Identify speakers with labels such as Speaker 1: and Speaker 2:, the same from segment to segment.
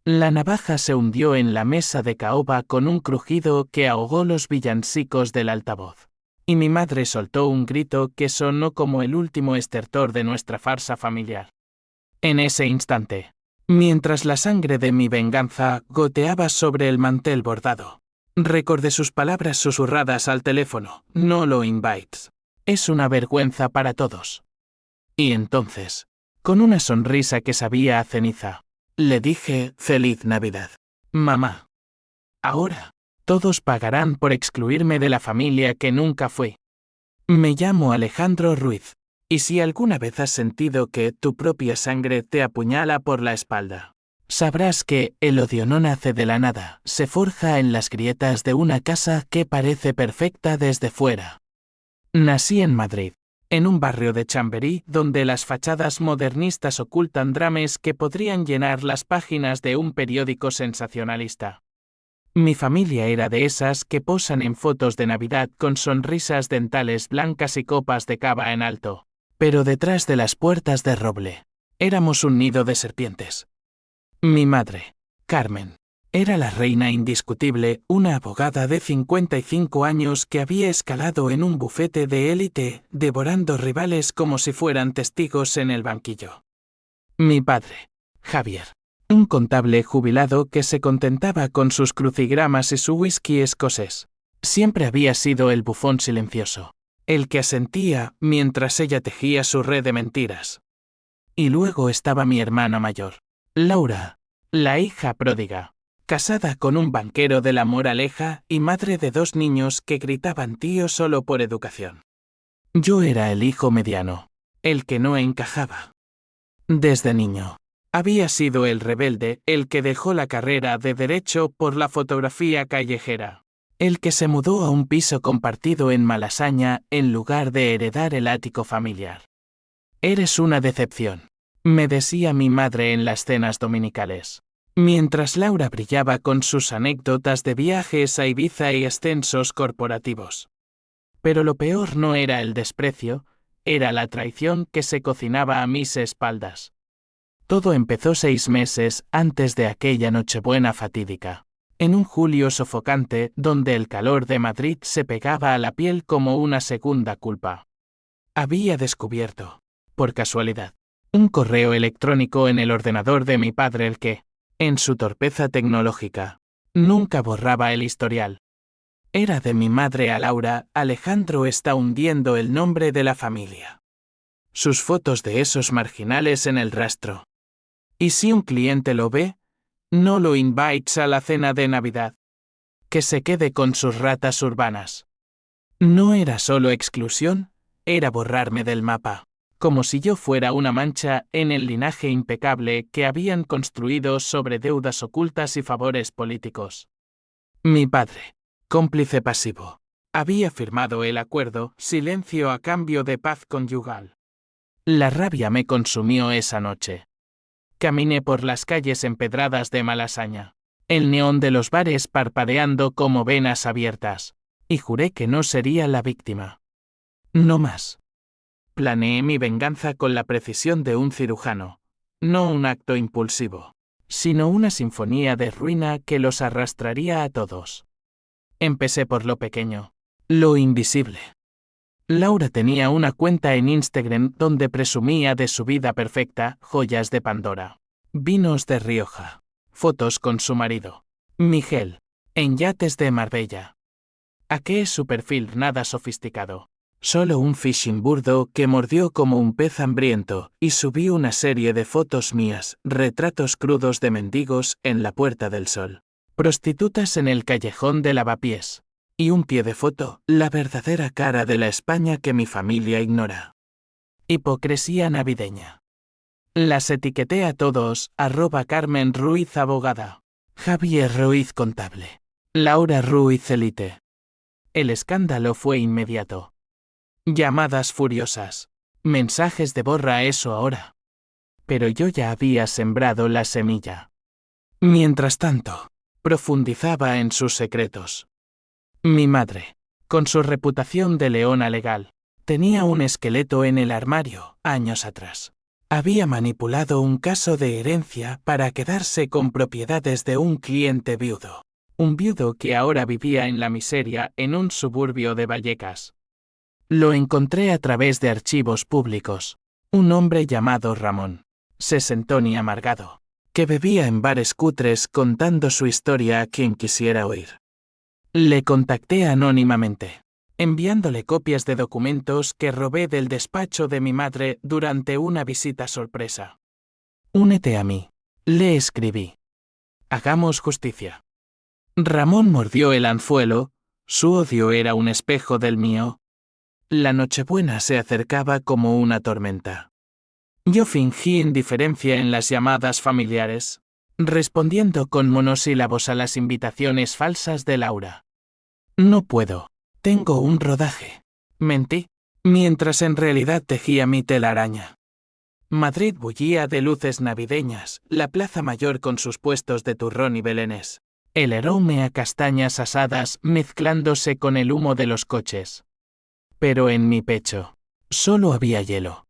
Speaker 1: La navaja se hundió en la mesa de caoba con un crujido que ahogó los villancicos del altavoz. Y mi madre soltó un grito que sonó como el último estertor de nuestra farsa familiar. En ese instante, mientras la sangre de mi venganza goteaba sobre el mantel bordado, recordé sus palabras susurradas al teléfono: "No lo invites. Es una vergüenza para todos". Y entonces, con una sonrisa que sabía a ceniza, le dije: "Feliz Navidad, mamá. Ahora, todos pagarán por excluirme de la familia que nunca fui". Me llamo Alejandro Ruiz, y si alguna vez has sentido que tu propia sangre te apuñala por la espalda, sabrás que el odio no nace de la nada, se forja en las grietas de una casa que parece perfecta desde fuera. Nací en Madrid, en un barrio de Chamberí donde las fachadas modernistas ocultan dramas que podrían llenar las páginas de un periódico sensacionalista. Mi familia era de esas que posan en fotos de Navidad con sonrisas dentales blancas y copas de cava en alto. Pero detrás de las puertas de roble, éramos un nido de serpientes. Mi madre, Carmen, era la reina indiscutible, una abogada de 55 años que había escalado en un bufete de élite, devorando rivales como si fueran testigos en el banquillo. Mi padre, Javier, un contable jubilado que se contentaba con sus crucigramas y su whisky escocés, siempre había sido el bufón silencioso, el que asentía mientras ella tejía su red de mentiras. Y luego estaba mi hermana mayor, Laura, la hija pródiga, casada con un banquero de la moraleja y madre de 2 niños que gritaban tío solo por educación. Yo era el hijo mediano, el que no encajaba. Desde niño, había sido el rebelde, el que dejó la carrera de Derecho por la fotografía callejera, el que se mudó a un piso compartido en Malasaña en lugar de heredar el ático familiar. Eres una decepción, me decía mi madre en las cenas dominicales, mientras Laura brillaba con sus anécdotas de viajes a Ibiza y ascensos corporativos. Pero lo peor no era el desprecio, era la traición que se cocinaba a mis espaldas. Todo empezó 6 meses antes de aquella Nochebuena fatídica, en un julio sofocante donde el calor de Madrid se pegaba a la piel como una segunda culpa. Había descubierto, por casualidad, un correo electrónico en el ordenador de mi padre el que, en su torpeza tecnológica, nunca borraba el historial. Era de mi madre a Laura: "Alejandro está hundiendo el nombre de la familia". Sus fotos de esos marginales en el rastro. ¿Y si un cliente lo ve? No lo invites a la cena de Navidad. Que se quede con sus ratas urbanas. No era solo exclusión, era borrarme del mapa, como si yo fuera una mancha en el linaje impecable que habían construido sobre deudas ocultas y favores políticos. Mi padre, cómplice pasivo, había firmado el acuerdo, silencio a cambio de paz conyugal. La rabia me consumió esa noche. Caminé por las calles empedradas de Malasaña, el neón de los bares parpadeando como venas abiertas, y juré que no sería la víctima. No más. Planeé mi venganza con la precisión de un cirujano, no un acto impulsivo, sino una sinfonía de ruina que los arrastraría a todos. Empecé por lo pequeño, lo invisible. Laura tenía una cuenta en Instagram donde presumía de su vida perfecta, joyas de Pandora, vinos de Rioja, fotos con su marido, Miguel, en yates de Marbella. ¿A qué es su perfil nada sofisticado? Solo un phishing burdo que mordió como un pez hambriento y subí una serie de fotos mías, retratos crudos de mendigos en la Puerta del Sol, prostitutas en el callejón de Lavapiés. Y un pie de foto, la verdadera cara de la España que mi familia ignora. Hipocresía navideña. Las etiqueté a todos: @Carmen Ruiz abogada, Javier Ruiz contable, Laura Ruiz elite. El escándalo fue inmediato. Llamadas furiosas, mensajes de borra eso ahora. Pero yo ya había sembrado la semilla. Mientras tanto, profundizaba en sus secretos. Mi madre, con su reputación de leona legal, tenía un esqueleto en el armario, años atrás. Había manipulado un caso de herencia para quedarse con propiedades de un cliente viudo. Un viudo que ahora vivía en la miseria en un suburbio de Vallecas. Lo encontré a través de archivos públicos. Un hombre llamado Ramón, sesentón y amargado, que bebía en bares cutres contando su historia a quien quisiera oír. Le contacté anónimamente, enviándole copias de documentos que robé del despacho de mi madre durante una visita sorpresa. Únete a mí, le escribí. Hagamos justicia. Ramón mordió el anzuelo, su odio era un espejo del mío. La Nochebuena se acercaba como una tormenta. Yo fingí indiferencia en las llamadas familiares, respondiendo con monosílabos a las invitaciones falsas de Laura. No puedo. Tengo un rodaje. Mentí, mientras en realidad tejía mi telaraña. Madrid bullía de luces navideñas, la Plaza Mayor con sus puestos de turrón y belenes. El aroma a castañas asadas mezclándose con el humo de los coches. Pero en mi pecho, solo había hielo.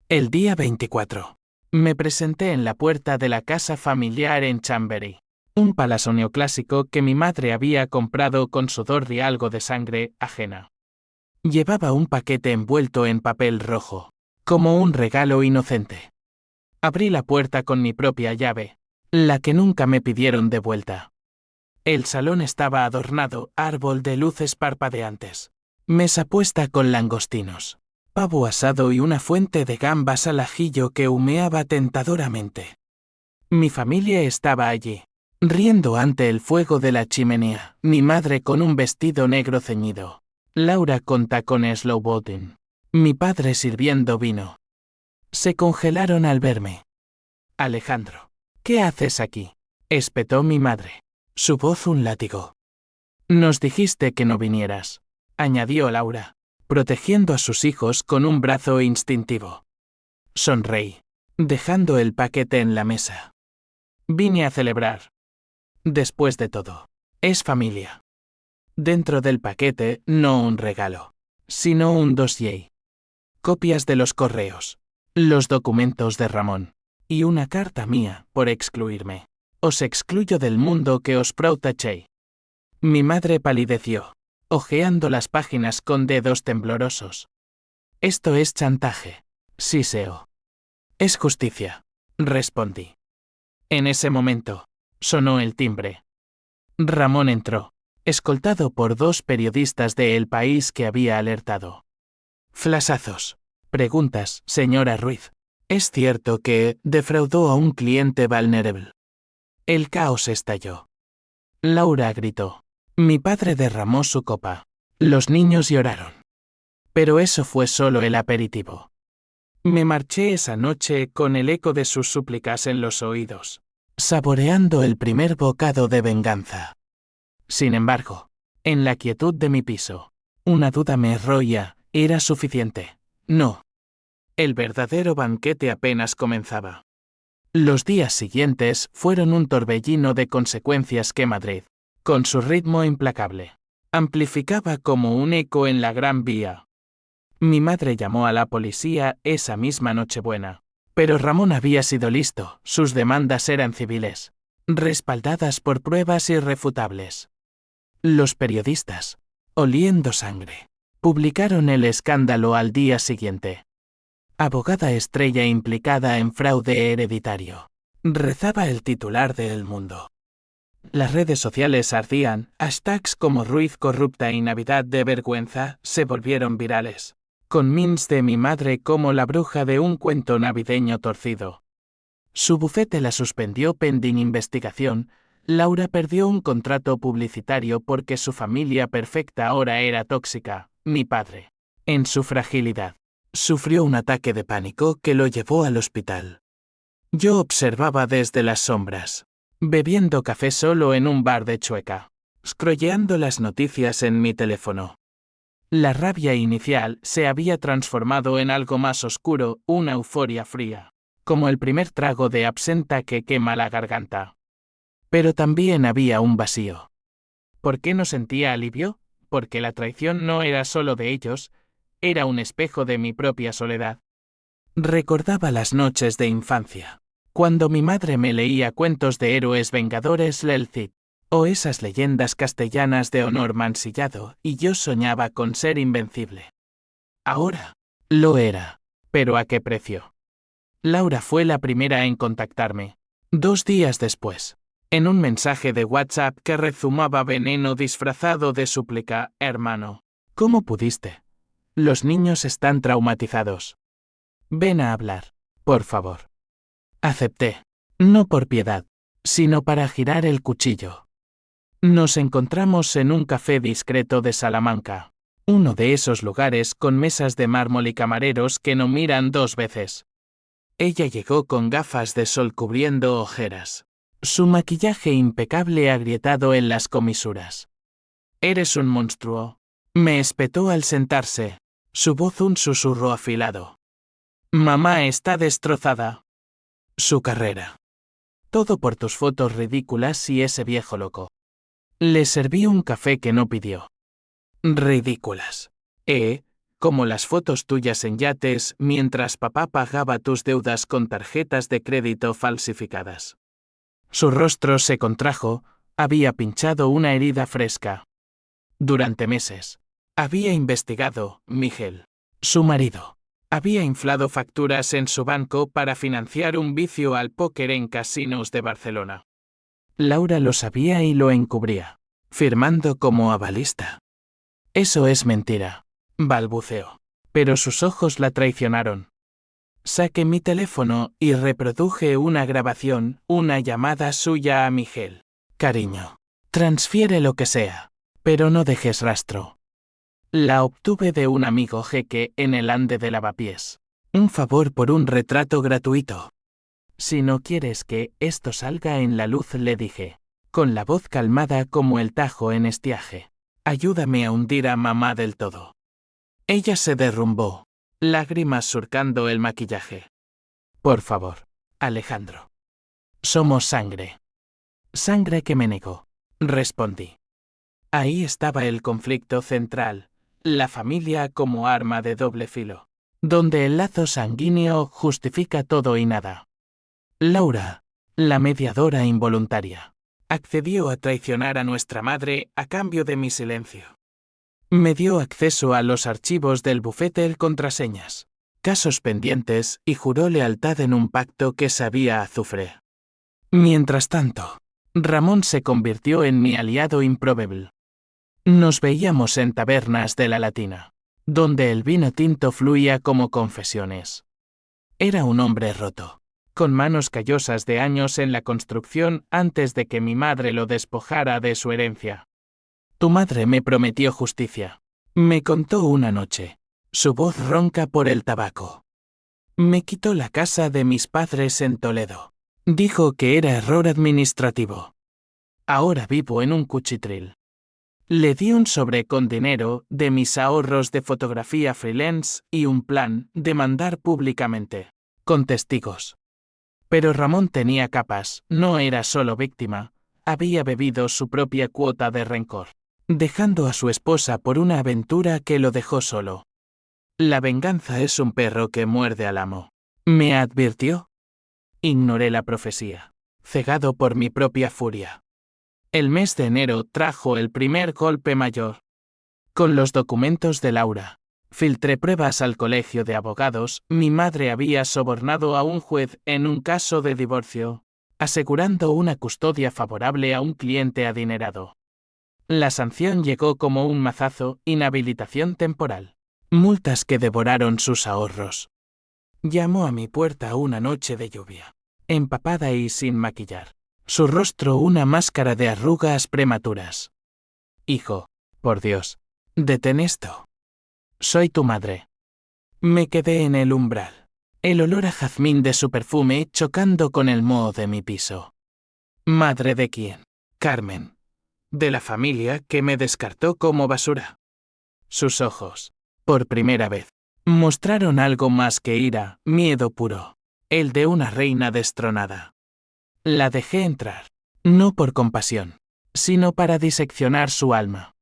Speaker 1: El día 24. Me presenté en la puerta de la casa familiar en Chamberí. Un palacio neoclásico que mi madre había comprado con sudor y algo de sangre ajena. Llevaba un paquete envuelto en papel rojo, como un regalo inocente. Abrí la puerta con mi propia llave, la que nunca me pidieron de vuelta. El salón estaba adornado, árbol de luces parpadeantes, mesa puesta con langostinos, pavo asado y una fuente de gambas al ajillo que humeaba tentadoramente. Mi familia estaba allí, riendo ante el fuego de la chimenea, mi madre con un vestido negro ceñido, Laura con tacones low bottom, mi padre sirviendo vino. Se congelaron al verme. Alejandro, ¿qué haces aquí?, espetó mi madre, su voz un látigo. Nos dijiste que no vinieras, añadió Laura, protegiendo a sus hijos con un brazo instintivo. Sonreí, dejando el paquete en la mesa. Vine a celebrar. Después de todo, es familia. Dentro del paquete, no un regalo, sino un dossier. Copias de los correos, los documentos de Ramón, y una carta mía, por excluirme. Os excluyo del mundo que os proteché. Mi madre palideció, hojeando las páginas con dedos temblorosos. Esto es chantaje, siseó. Es justicia, respondí. En ese momento, sonó el timbre. Ramón entró, escoltado por 2 periodistas de El País que había alertado. Flasazos. Preguntas, señora Ruiz. ¿Es cierto que defraudó a un cliente vulnerable? El caos estalló. Laura gritó. Mi padre derramó su copa. Los niños lloraron. Pero eso fue solo el aperitivo. Me marché esa noche con el eco de sus súplicas en los oídos, saboreando el primer bocado de venganza. Sin embargo, en la quietud de mi piso, una duda me roía, ¿era suficiente? No. El verdadero banquete apenas comenzaba. Los días siguientes fueron un torbellino de consecuencias que Madrid, con su ritmo implacable, amplificaba como un eco en la Gran Vía. Mi madre llamó a la policía esa misma Nochebuena, pero Ramón había sido listo, sus demandas eran civiles, respaldadas por pruebas irrefutables. Los periodistas, oliendo sangre, publicaron el escándalo al día siguiente. Abogada estrella implicada en fraude hereditario, rezaba el titular de El Mundo. Las redes sociales ardían, hashtags como Ruiz corrupta y Navidad de vergüenza se volvieron virales, con memes de mi madre como la bruja de un cuento navideño torcido. Su bufete la suspendió pending investigación. Laura perdió un contrato publicitario porque su familia perfecta ahora era tóxica. Mi padre, en su fragilidad, sufrió un ataque de pánico que lo llevó al hospital. Yo observaba desde las sombras, bebiendo café solo en un bar de Chueca, scrolleando las noticias en mi teléfono. La rabia inicial se había transformado en algo más oscuro, una euforia fría, como el primer trago de absenta que quema la garganta. Pero también había un vacío. ¿Por qué no sentía alivio? Porque la traición no era solo de ellos, era un espejo de mi propia soledad. Recordaba las noches de infancia, cuando mi madre me leía cuentos de héroes vengadores del Cid, o esas leyendas castellanas de honor mancillado, y yo soñaba con ser invencible. Ahora, lo era, pero ¿a qué precio? Laura fue la primera en contactarme, 2 días después, en un mensaje de WhatsApp que rezumaba veneno disfrazado de súplica: hermano, ¿cómo pudiste? Los niños están traumatizados. Ven a hablar, por favor. Acepté, no por piedad, sino para girar el cuchillo. Nos encontramos en un café discreto de Salamanca, uno de esos lugares con mesas de mármol y camareros que no miran 2 veces. Ella llegó con gafas de sol cubriendo ojeras, su maquillaje impecable agrietado en las comisuras. «Eres un monstruo», me espetó al sentarse, su voz un susurro afilado. «Mamá está destrozada. Su carrera. Todo por tus fotos ridículas y ese viejo loco». Le serví un café que no pidió. «Ridículas. Como las fotos tuyas en yates mientras papá pagaba tus deudas con tarjetas de crédito falsificadas». Su rostro se contrajo, había pinchado una herida fresca. Durante meses, había investigado, Miguel, su marido. Había inflado facturas en su banco para financiar un vicio al póker en casinos de Barcelona. Laura lo sabía y lo encubría, firmando como avalista. «Eso es mentira», balbuceó, pero sus ojos la traicionaron. Saqué mi teléfono y reproduje una grabación, una llamada suya a Miguel. «Cariño, transfiere lo que sea, pero no dejes rastro». La obtuve de un amigo jeque en el ande de Lavapiés. Un favor por un retrato gratuito. «Si no quieres que esto salga en la luz», le dije, con la voz calmada como el Tajo en estiaje, «ayúdame a hundir a mamá del todo». Ella se derrumbó, lágrimas surcando el maquillaje. «Por favor, Alejandro. Somos sangre». «Sangre que me negó», respondí. Ahí estaba el conflicto central, la familia como arma de doble filo, donde el lazo sanguíneo justifica todo y nada. Laura, la mediadora involuntaria, accedió a traicionar a nuestra madre a cambio de mi silencio. Me dio acceso a los archivos del bufete el contraseñas, casos pendientes y juró lealtad en un pacto que sabía a azufre. Mientras tanto, Ramón se convirtió en mi aliado improbable. Nos veíamos en tabernas de la Latina, donde el vino tinto fluía como confesiones. Era un hombre roto, con manos callosas de años en la construcción antes de que mi madre lo despojara de su herencia. «Tu madre me prometió justicia», me contó una noche, su voz ronca por el tabaco. «Me quitó la casa de mis padres en Toledo. Dijo que era error administrativo. Ahora vivo en un cuchitril. Le di un sobre con dinero de mis ahorros de fotografía freelance y un plan de mandar públicamente, con testigos. Pero Ramón tenía capas, no era solo víctima, había bebido su propia cuota de rencor, dejando a su esposa por una aventura que lo dejó solo. La venganza es un perro que muerde al amo», me advirtió. Ignoré la profecía, cegado por mi propia furia. El mes de enero trajo el primer golpe mayor. Con los documentos de Laura, filtré pruebas al colegio de abogados. Mi madre había sobornado a un juez en un caso de divorcio, asegurando una custodia favorable a un cliente adinerado. La sanción llegó como un mazazo: inhabilitación temporal, multas que devoraron sus ahorros. Llamó a mi puerta una noche de lluvia, empapada y sin maquillar. Su rostro una máscara de arrugas prematuras. «Hijo, por Dios, detén esto. Soy tu madre». Me quedé en el umbral, el olor a jazmín de su perfume chocando con el moho de mi piso. «¿Madre de quién?» «Carmen. De la familia que me descartó como basura». Sus ojos, por primera vez, mostraron algo más que ira, miedo puro, el de una reina destronada. La dejé entrar, no por compasión, sino para diseccionar su alma.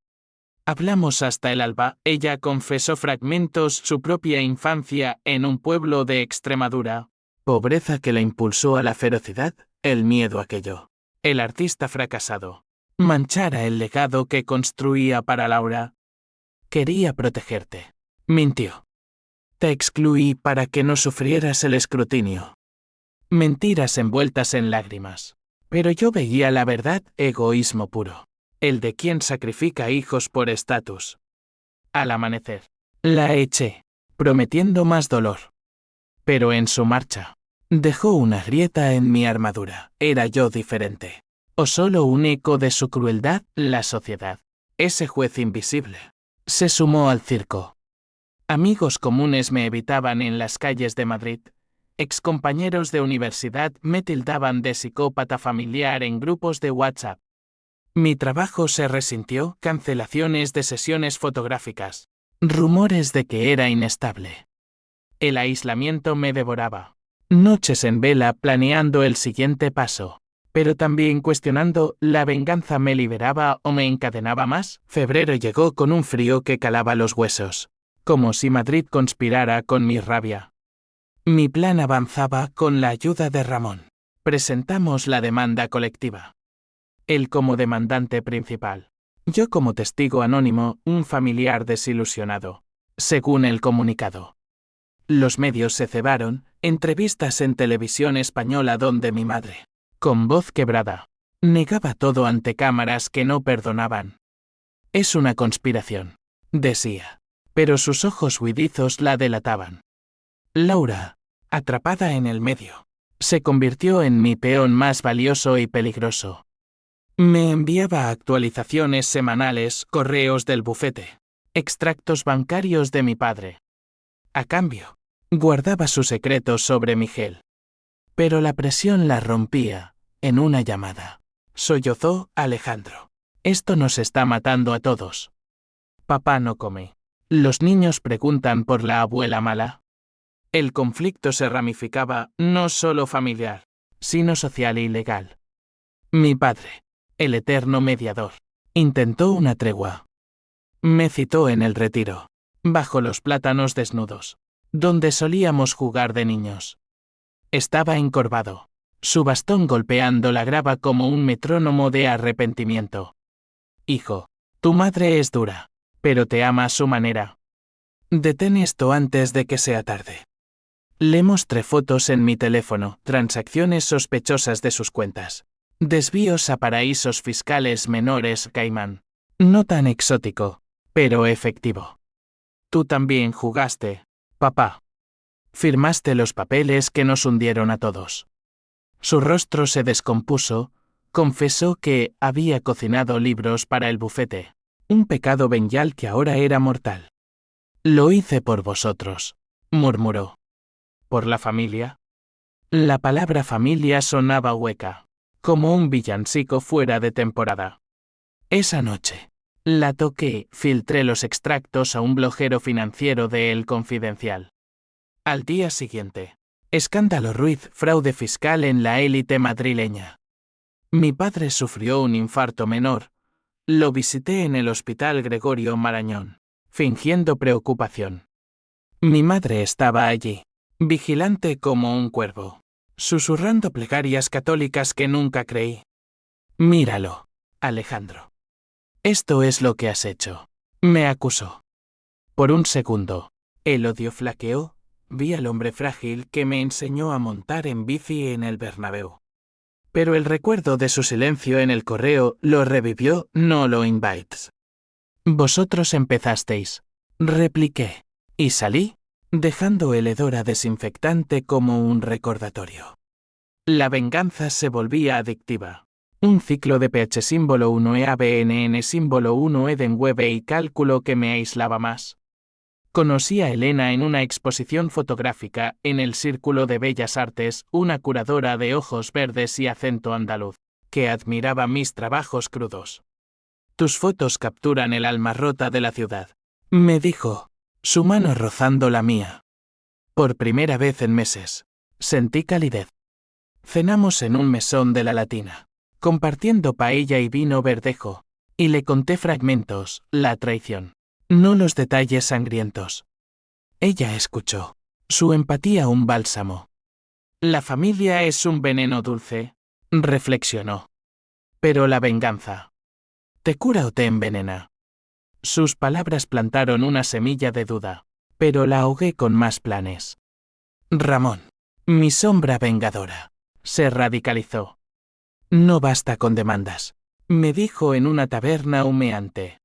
Speaker 1: Hablamos hasta el alba. Ella confesó fragmentos su propia infancia en un pueblo de Extremadura. Pobreza que la impulsó a la ferocidad, el miedo a aquello. El artista fracasado. Manchara el legado que construía para Laura. Quería protegerte. Mintió. Te excluí para que no sufrieras el escrutinio. Mentiras envueltas en lágrimas. Pero yo veía la verdad, egoísmo puro. El de quien sacrifica hijos por estatus. Al amanecer, la eché, prometiendo más dolor. Pero en su marcha, dejó una grieta en mi armadura. ¿Era yo diferente? ¿O solo un eco de su crueldad? La sociedad, ese juez invisible, se sumó al circo. Amigos comunes me evitaban en las calles de Madrid. Excompañeros de universidad me tildaban de psicópata familiar en grupos de WhatsApp. Mi trabajo se resintió, cancelaciones de sesiones fotográficas, rumores de que era inestable. El aislamiento me devoraba. Noches en vela planeando el siguiente paso, pero también cuestionando, ¿la venganza me liberaba o me encadenaba más? Febrero llegó con un frío que calaba los huesos, como si Madrid conspirara con mi rabia. Mi plan avanzaba con la ayuda de Ramón. Presentamos la demanda colectiva. Él como demandante principal. Yo como testigo anónimo, un familiar desilusionado. Según el comunicado. Los medios se cebaron, entrevistas en televisión española donde mi madre, con voz quebrada, negaba todo ante cámaras que no perdonaban. Es una conspiración, decía, pero sus ojos huidizos la delataban. Laura, atrapada en el medio, se convirtió en mi peón más valioso y peligroso. Me enviaba actualizaciones semanales, correos del bufete, extractos bancarios de mi padre. A cambio, guardaba sus secretos sobre Miguel. Pero la presión la rompía, en una llamada. Sollozó Alejandro. Esto nos está matando a todos. Papá no come. Los niños preguntan por la abuela mala. El conflicto se ramificaba, no solo familiar, sino social y legal. Mi padre, el eterno mediador, intentó una tregua. Me citó en el retiro, bajo los plátanos desnudos, donde solíamos jugar de niños. Estaba encorvado, su bastón golpeando la grava como un metrónomo de arrepentimiento. Hijo, tu madre es dura, pero te ama a su manera. Detén esto antes de que sea tarde. Le mostré fotos en mi teléfono, transacciones sospechosas de sus cuentas. Desvíos a paraísos fiscales menores, Caimán. No tan exótico, pero efectivo. Tú también jugaste, papá. Firmaste los papeles que nos hundieron a todos. Su rostro se descompuso, confesó que había cocinado libros para el bufete, un pecado venial que ahora era mortal. Lo hice por vosotros, murmuró. ¿Por la familia? La palabra familia sonaba hueca, como un villancico fuera de temporada. Esa noche, la toqué, filtré los extractos a un blogero financiero de El Confidencial. Al día siguiente, escándalo Ruiz, fraude fiscal en la élite madrileña. Mi padre sufrió un infarto menor. Lo visité en el Hospital Gregorio Marañón, fingiendo preocupación. Mi madre estaba allí, vigilante como un cuervo, susurrando plegarias católicas que nunca creí. Míralo, Alejandro. Esto es lo que has hecho. Me acusó. Por un segundo, el odio flaqueó. Vi al hombre frágil que me enseñó a montar en bici en el Bernabéu. Pero el recuerdo de su silencio en el correo lo revivió, no lo invites. Vosotros empezasteis, repliqué, y salí, dejando el hedor a desinfectante como un recordatorio. La venganza se volvía adictiva. Un ciclo de pH símbolo 1E ABNN símbolo 1 Edenwebe y cálculo que me aislaba más. Conocí a Elena en una exposición fotográfica en el Círculo de Bellas Artes, una curadora de ojos verdes y acento andaluz, que admiraba mis trabajos crudos. Tus fotos capturan el alma rota de la ciudad, me dijo, su mano rozando la mía. Por primera vez en meses, sentí calidez. Cenamos en un mesón de la Latina, compartiendo paella y vino verdejo. Y le conté fragmentos, la traición. No los detalles sangrientos. Ella escuchó. Su empatía un bálsamo. La familia es un veneno dulce, reflexionó. Pero la venganza. ¿Te cura o te envenena? Sus palabras plantaron una semilla de duda, pero la ahogué con más planes. Ramón, mi sombra vengadora, se radicalizó. No basta con demandas, me dijo en una taberna humeante.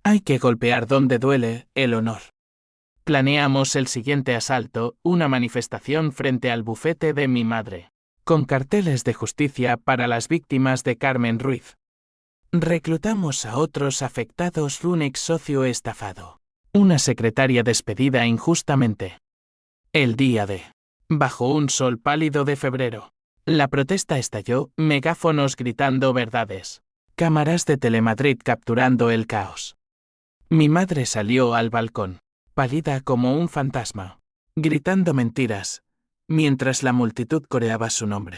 Speaker 1: Hay que golpear donde duele el honor. Planeamos el siguiente asalto, una manifestación frente al bufete de mi madre, con carteles de justicia para las víctimas de Carmen Ruiz. Reclutamos a otros afectados, un ex socio estafado, una secretaria despedida injustamente. El día de, bajo un sol pálido de febrero, la protesta estalló, megáfonos gritando verdades, cámaras de Telemadrid capturando el caos. Mi madre salió al balcón, pálida como un fantasma, gritando mentiras, mientras la multitud coreaba su nombre.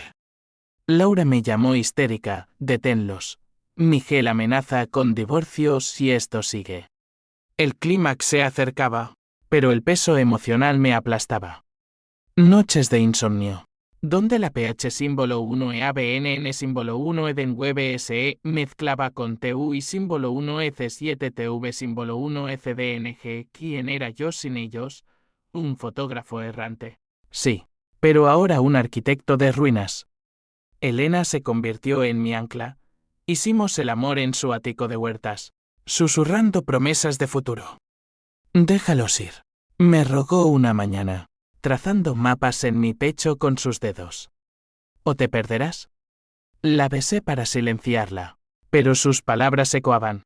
Speaker 1: Laura me llamó histérica, deténlos. Miguel amenaza con divorcio si esto sigue. El clímax se acercaba, pero el peso emocional me aplastaba. Noches de insomnio, donde la pH símbolo 1 EABNN símbolo 1 Eden WBSE mezclaba con TU y símbolo 1 EC7 TV símbolo 1 ECDNG. ¿Quién era yo sin ellos? Un fotógrafo errante. Sí, pero ahora un arquitecto de ruinas. Elena se convirtió en mi ancla. Hicimos el amor en su ático de huertas, susurrando promesas de futuro. Déjalos ir, me rogó una mañana, trazando mapas en mi pecho con sus dedos. ¿O te perderás? La besé para silenciarla, pero sus palabras ecoaban.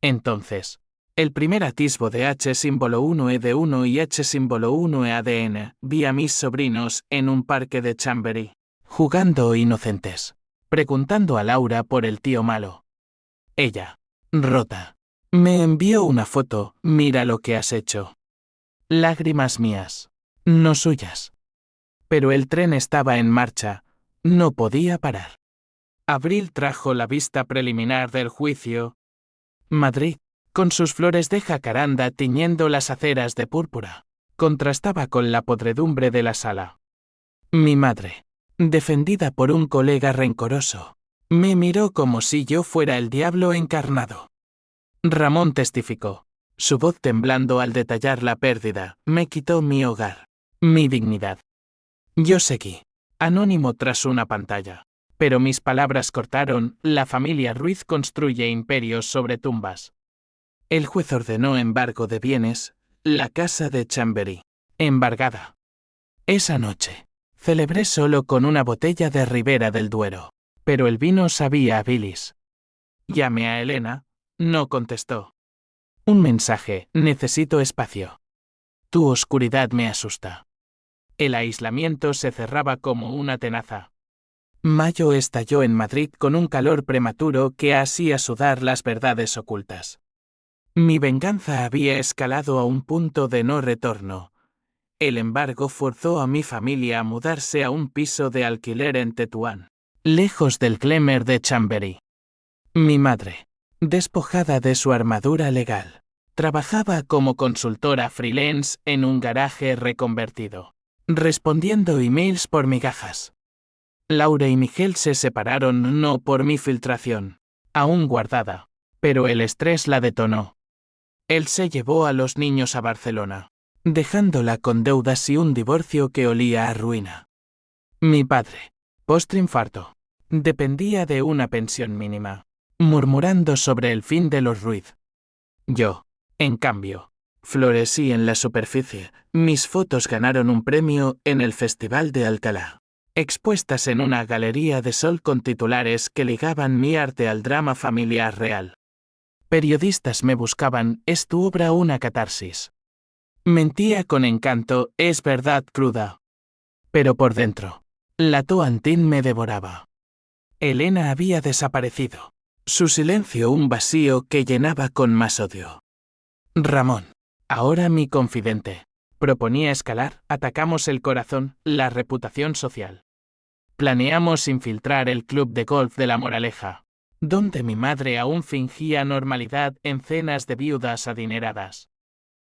Speaker 1: Entonces, el primer atisbo de H símbolo 1 ED1 y H símbolo 1 EADN, vi a mis sobrinos en un parque de Chamberí, jugando inocentes, preguntando a Laura por el tío malo. Ella, rota, me envió una foto, mira lo que has hecho. Lágrimas mías, no suyas. Pero el tren estaba en marcha, no podía parar. Abril trajo la vista preliminar del juicio. Madrid, con sus flores de jacaranda tiñendo las aceras de púrpura, contrastaba con la podredumbre de la sala. Mi madre, defendida por un colega rencoroso, me miró como si yo fuera el diablo encarnado. Ramón testificó. Su voz temblando al detallar la pérdida, me quitó mi hogar, mi dignidad. Yo seguí, anónimo tras una pantalla. Pero mis palabras cortaron, la familia Ruiz construye imperios sobre tumbas. El juez ordenó embargo de bienes, la casa de Chamberí, embargada. Esa noche, celebré solo con una botella de Ribera del Duero, pero el vino sabía a bilis. Llamé a Elena, no contestó. Un mensaje, necesito espacio. Tu oscuridad me asusta. El aislamiento se cerraba como una tenaza. Mayo estalló en Madrid con un calor prematuro que hacía sudar las verdades ocultas. Mi venganza había escalado a un punto de no retorno. El embargo forzó a mi familia a mudarse a un piso de alquiler en Tetuán, lejos del glamour de Chamberí. Mi madre, despojada de su armadura legal, trabajaba como consultora freelance en un garaje reconvertido, respondiendo emails por migajas. Laura y Miguel se separaron no por mi filtración, aún guardada, pero el estrés la detonó. Él se llevó a los niños a Barcelona, dejándola con deudas y un divorcio que olía a ruina. Mi padre, postrinfarto, dependía de una pensión mínima, murmurando sobre el fin de los Ruiz. Yo, en cambio, florecí en la superficie. Mis fotos ganaron un premio en el Festival de Alcalá, expuestas en una galería de sol con titulares que ligaban mi arte al drama familiar real. Periodistas me buscaban, ¿es tu obra una catarsis? Mentía con encanto, es verdad cruda. Pero por dentro, la toantín me devoraba. Elena había desaparecido. Su silencio un vacío que llenaba con más odio. Ramón, ahora mi confidente, proponía escalar, atacamos el corazón, la reputación social. Planeamos infiltrar el club de golf de La Moraleja, donde mi madre aún fingía normalidad en cenas de viudas adineradas.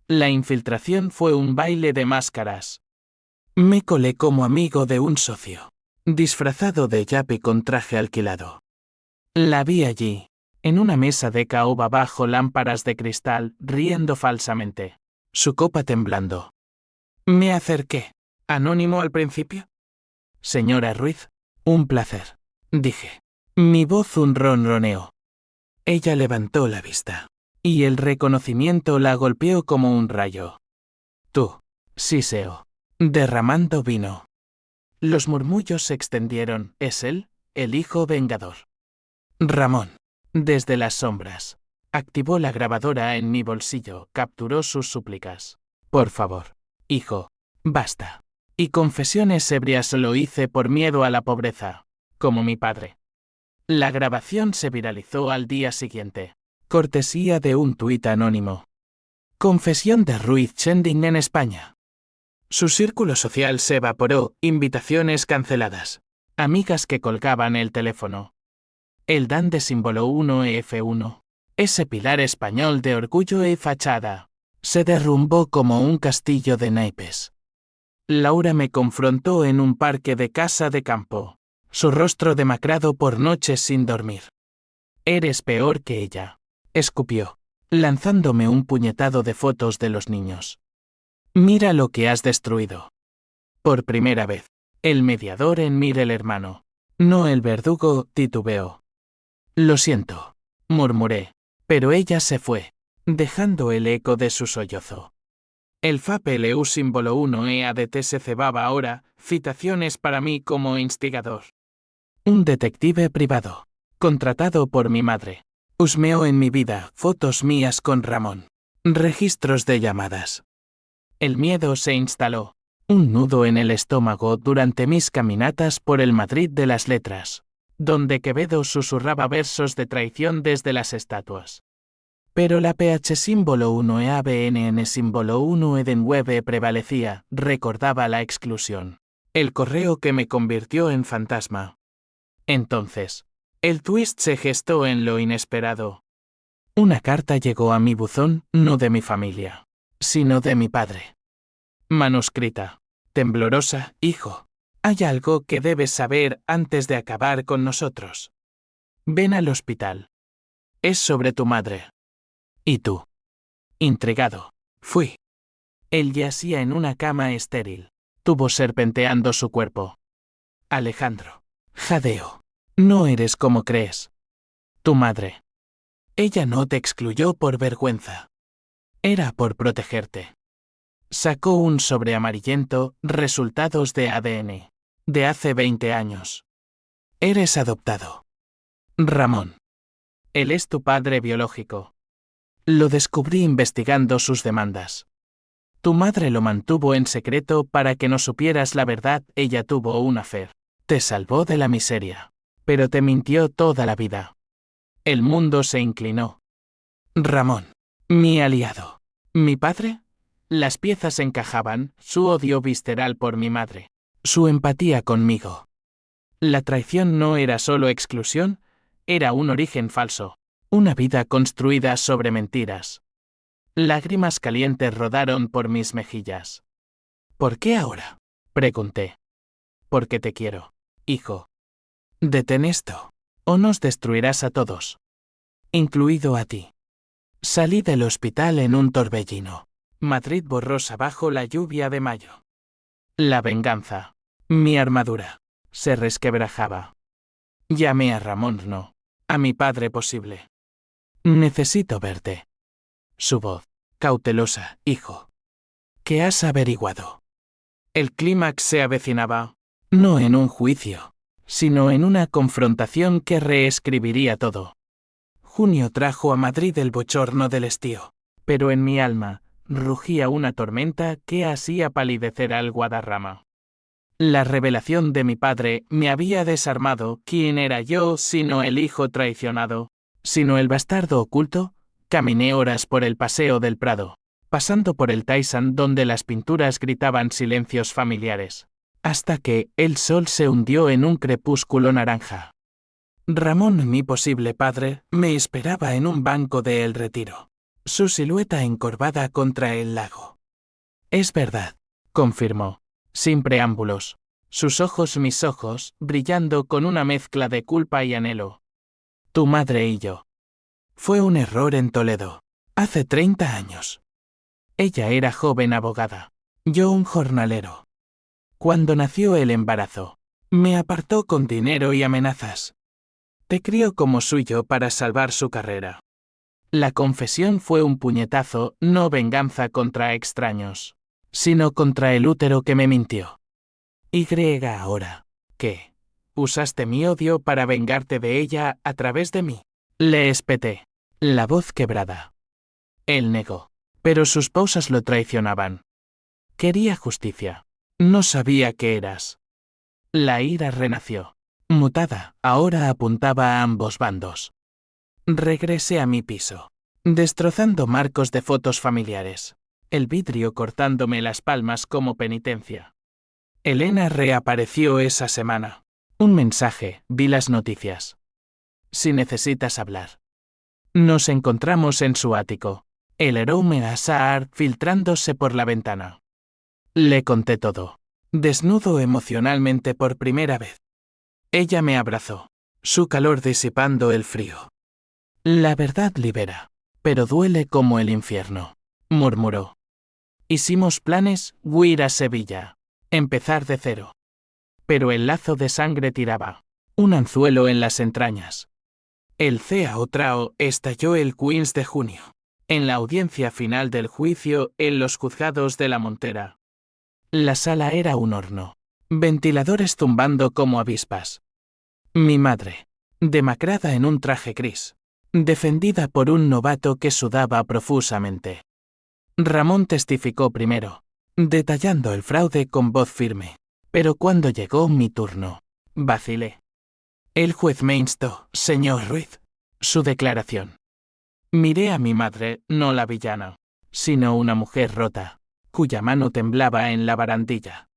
Speaker 1: La infiltración fue un baile de máscaras. Me colé como amigo de un socio, disfrazado de yape con traje alquilado. La vi allí, en una mesa de caoba bajo lámparas de cristal, riendo falsamente, su copa temblando. Me acerqué. ¿Anónimo al principio? Señora Ruiz, un placer, dije. Mi voz un ronroneo. Ella levantó la vista, y el reconocimiento la golpeó como un rayo. Tú, siseo, derramando vino. Los murmullos se extendieron. ¿Es él, el hijo vengador? Ramón, desde las sombras, activó la grabadora en mi bolsillo, capturó sus súplicas. Por favor, hijo, basta. Y confesiones ebrias lo hice por miedo a la pobreza, como mi padre. La grabación se viralizó al día siguiente, cortesía de un tuit anónimo. Confesión de Ruiz Chending en España. Su círculo social se evaporó, invitaciones canceladas, amigas que colgaban el teléfono. El DAN símbolo 1F1, ese pilar español de orgullo y fachada, se derrumbó como un castillo de naipes. Laura me confrontó en un parque de casa de campo, su rostro demacrado por noches sin dormir. Eres peor que ella, escupió, lanzándome un puñetado de fotos de los niños. Mira lo que has destruido. Por primera vez, el mediador en mí el hermano, no el verdugo, titubeó. Lo siento, murmuré, pero ella se fue, dejando el eco de su sollozo. El FAPLU símbolo 1EADT se cebaba ahora, citaciones para mí como instigador. Un detective privado, contratado por mi madre, husmeó en mi vida fotos mías con Ramón, registros de llamadas. El miedo se instaló, un nudo en el estómago durante mis caminatas por el Madrid de las letras, donde Quevedo susurraba versos de traición desde las estatuas. Pero la PH símbolo 1EABNN símbolo 1EDENWEB prevalecía, recordaba la exclusión. El correo que me convirtió en fantasma. Entonces, el twist se gestó en lo inesperado. Una carta llegó a mi buzón, no de mi familia, sino de mi padre. Manuscrita. Temblorosa, hijo. Hay algo que debes saber antes de acabar con nosotros. Ven al hospital. Es sobre tu madre. ¿Y tú? Intrigado, fui. Él yacía en una cama estéril, tubo serpenteando su cuerpo. Alejandro. Jadeo. No eres como crees. Tu madre. Ella no te excluyó por vergüenza. Era por protegerte. Sacó un sobre amarillento, resultados de ADN. De hace 20 años. Eres adoptado. Ramón. Él es tu padre biológico. Lo descubrí investigando sus demandas. Tu madre lo mantuvo en secreto para que no supieras la verdad. Ella tuvo un affair. Te salvó de la miseria. Pero te mintió toda la vida. El mundo se inclinó. Ramón. Mi aliado. ¿Mi padre? Las piezas encajaban, su odio visceral por mi madre. Su empatía conmigo. La traición no era solo exclusión, era un origen falso. Una vida construida sobre mentiras. Lágrimas calientes rodaron por mis mejillas. ¿Por qué ahora? Pregunté. Porque te quiero, hijo. Detén esto, o nos destruirás a todos. Incluido a ti. Salí del hospital en un torbellino. Madrid borrosa bajo la lluvia de mayo. La venganza. Mi armadura. Se resquebrajaba. Llamé a Ramón, no. A mi padre posible. Necesito verte. Su voz, cautelosa, hijo. ¿Qué has averiguado? El clímax se avecinaba, no en un juicio, sino en una confrontación que reescribiría todo. Junio trajo a Madrid el bochorno del estío, pero en mi alma rugía una tormenta que hacía palidecer al Guadarrama. La revelación de mi padre me había desarmado. ¿Quién era yo sino el hijo traicionado? Sino el bastardo oculto? Caminé horas por el paseo del Prado, pasando por el Taizán donde las pinturas gritaban silencios familiares, hasta que el sol se hundió en un crepúsculo naranja. Ramón, mi posible padre, me esperaba en un banco de El Retiro, su silueta encorvada contra el lago. Es verdad, confirmó, sin preámbulos, sus ojos mis ojos, brillando con una mezcla de culpa y anhelo. Tu madre y yo. Fue un error en Toledo, hace 30 años. Ella era joven abogada, yo un jornalero. Cuando nació el embarazo, me apartó con dinero y amenazas. Te crió como suyo para salvar su carrera. La confesión fue un puñetazo, no venganza contra extraños, sino contra el útero que me mintió. Y ahora, ¿qué? ¿Usaste mi odio para vengarte de ella a través de mí? Le espeté, la voz quebrada. Él negó, pero sus pausas lo traicionaban. Quería justicia. No sabía qué eras. La ira renació. Mutada, ahora apuntaba a ambos bandos. Regresé a mi piso, destrozando marcos de fotos familiares, el vidrio cortándome las palmas como penitencia. Elena reapareció esa semana. Un mensaje, vi las noticias. Si necesitas hablar. Nos encontramos en su ático, el aroma a Saar filtrándose por la ventana. Le conté todo, desnudo emocionalmente por primera vez. Ella me abrazó, su calor disipando el frío. La verdad libera, pero duele como el infierno, murmuró. Hicimos planes, huir a Sevilla, empezar de cero. Pero el lazo de sangre tiraba, un anzuelo en las entrañas. El CAO Trao estalló el 15 de junio, en la audiencia final del juicio en los juzgados de la Montera. La sala era un horno, ventiladores zumbando como avispas. Mi madre, demacrada en un traje gris, defendida por un novato que sudaba profusamente. Ramón testificó primero, detallando el fraude con voz firme, pero cuando llegó mi turno, vacilé. El juez me instó, señor Ruiz, su declaración. Miré a mi madre, no la villana, sino una mujer rota, cuya mano temblaba en la barandilla.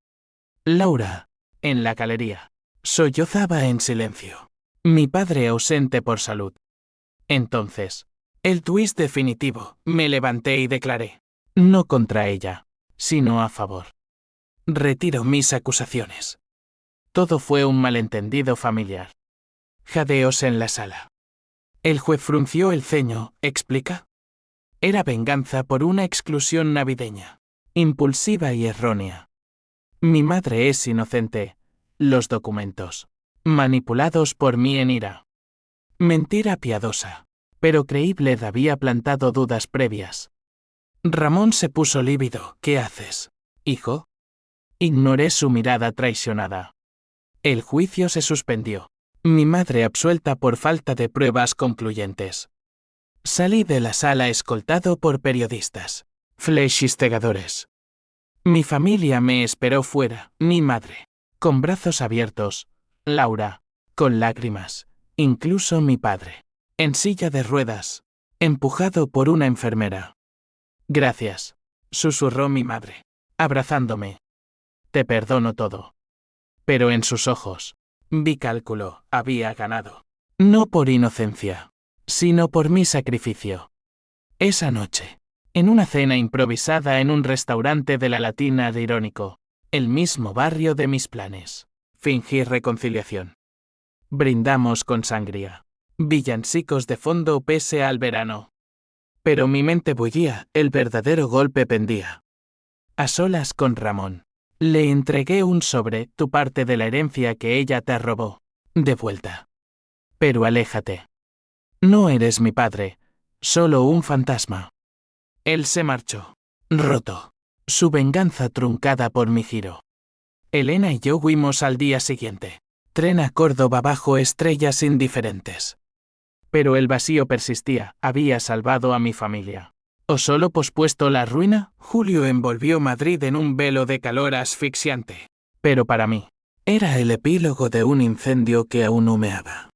Speaker 1: Laura, en la galería, sollozaba en silencio. Mi padre ausente por salud. Entonces, el twist definitivo, me levanté y declaré, no contra ella, sino a favor. Retiro mis acusaciones. Todo fue un malentendido familiar. Jadeos en la sala. El juez frunció el ceño, ¿explica? Era venganza por una exclusión navideña, impulsiva y errónea. Mi madre es inocente. Los documentos, manipulados por mí en ira. Mentira piadosa, pero creíble, había plantado dudas previas. Ramón se puso lívido. ¿Qué haces, hijo? Ignoré su mirada traicionada. El juicio se suspendió. Mi madre absuelta por falta de pruebas concluyentes. Salí de la sala escoltado por periodistas, flechistegadores. Mi familia me esperó fuera, mi madre, con brazos abiertos, Laura, con lágrimas, incluso mi padre, en silla de ruedas, empujado por una enfermera. Gracias, susurró mi madre, abrazándome. Te perdono todo. Pero en sus ojos, vi cálculo, había ganado. No por inocencia, sino por mi sacrificio. Esa noche, en una cena improvisada en un restaurante de la Latina de Irónico, el mismo barrio de mis planes, fingí reconciliación. Brindamos con sangría. Villancicos de fondo pese al verano. Pero mi mente bullía, el verdadero golpe pendía. A solas con Ramón, le entregué un sobre, tu parte de la herencia que ella te robó, de vuelta. Pero aléjate. No eres mi padre, solo un fantasma. Él se marchó, roto, su venganza truncada por mi giro. Elena y yo huimos al día siguiente, tren a Córdoba bajo estrellas indiferentes. Pero el vacío persistía, había salvado a mi familia. ¿O solo pospuesto la ruina? Julio envolvió Madrid en un velo de calor asfixiante. Pero para mí, era el epílogo de un incendio que aún humeaba.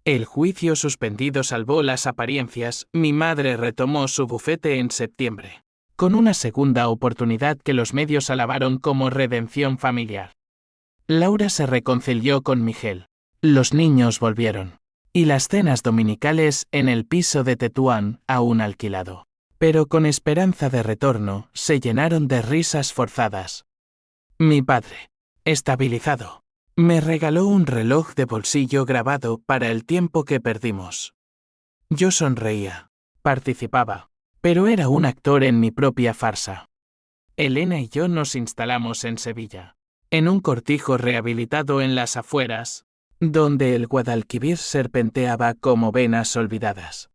Speaker 1: El juicio suspendido salvó las apariencias, mi madre retomó su bufete en septiembre, con una segunda oportunidad que los medios alabaron como redención familiar. Laura se reconcilió con Miguel, Los niños volvieron. Y las cenas dominicales en el piso de Tetuán, aún alquilado. Pero con esperanza de retorno, se llenaron de risas forzadas. Mi padre, estabilizado, me regaló un reloj de bolsillo grabado para el tiempo que perdimos. Yo sonreía, participaba, pero era un actor en mi propia farsa. Elena y yo nos instalamos en Sevilla, en un cortijo rehabilitado en las afueras, donde el Guadalquivir serpenteaba como venas olvidadas.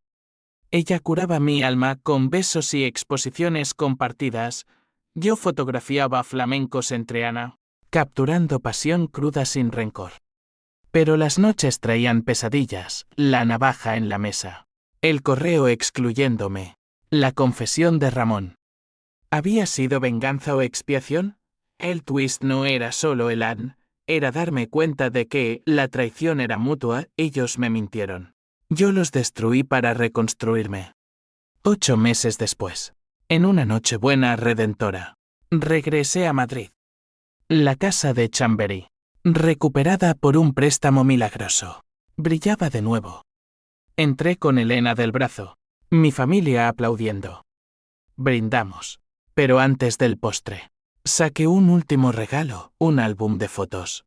Speaker 1: Ella curaba mi alma con besos y exposiciones compartidas. Yo fotografiaba flamencos en Triana, capturando pasión cruda sin rencor. Pero las noches traían pesadillas, la navaja en la mesa, el correo excluyéndome, la confesión de Ramón. ¿Había sido venganza o expiación? El twist no era solo el an, era darme cuenta de que la traición era mutua, ellos me mintieron. Yo los destruí para reconstruirme. 8 meses después, en una Nochebuena redentora, regresé a Madrid. La casa de Chamberí, recuperada por un préstamo milagroso, brillaba de nuevo. Entré con Elena del brazo, mi familia aplaudiendo. Brindamos, pero antes del postre, saqué un último regalo, un álbum de fotos.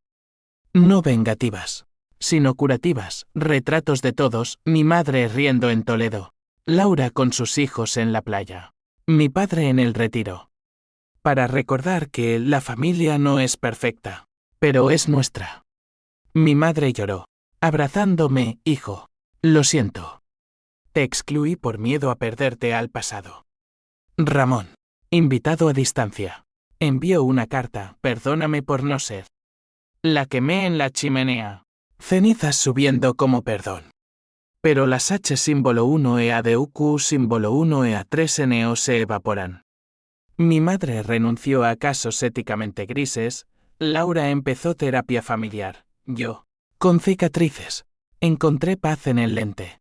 Speaker 1: No vengativas, sino curativas, retratos de todos, mi madre riendo en Toledo, Laura con sus hijos en la playa, mi padre en el retiro. Para recordar que la familia no es perfecta, pero es nuestra. Mi madre lloró, abrazándome, hijo. Lo siento. Te excluí por miedo a perderte al pasado. Ramón, invitado a distancia, envió una carta, perdóname por no ser. La quemé en la chimenea. Cenizas subiendo como perdón. Pero las H símbolo 1 EADUQ símbolo 1 EA3 NO se evaporan. Mi madre renunció a casos éticamente grises, Laura empezó terapia familiar, yo, con cicatrices, encontré paz en el lente.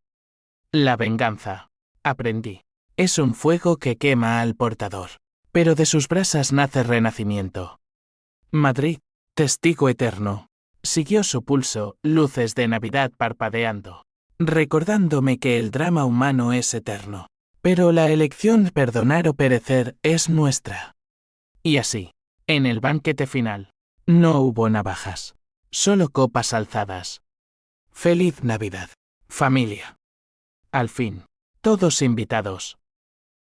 Speaker 1: La venganza, aprendí, es un fuego que quema al portador, pero de sus brasas nace renacimiento. Madrid, testigo eterno, siguió su pulso, luces de Navidad parpadeando, recordándome que el drama humano es eterno. Pero la elección perdonar o perecer es nuestra. Y así, en el banquete final, no hubo navajas, solo copas alzadas. Feliz Navidad, familia. Al fin, todos invitados.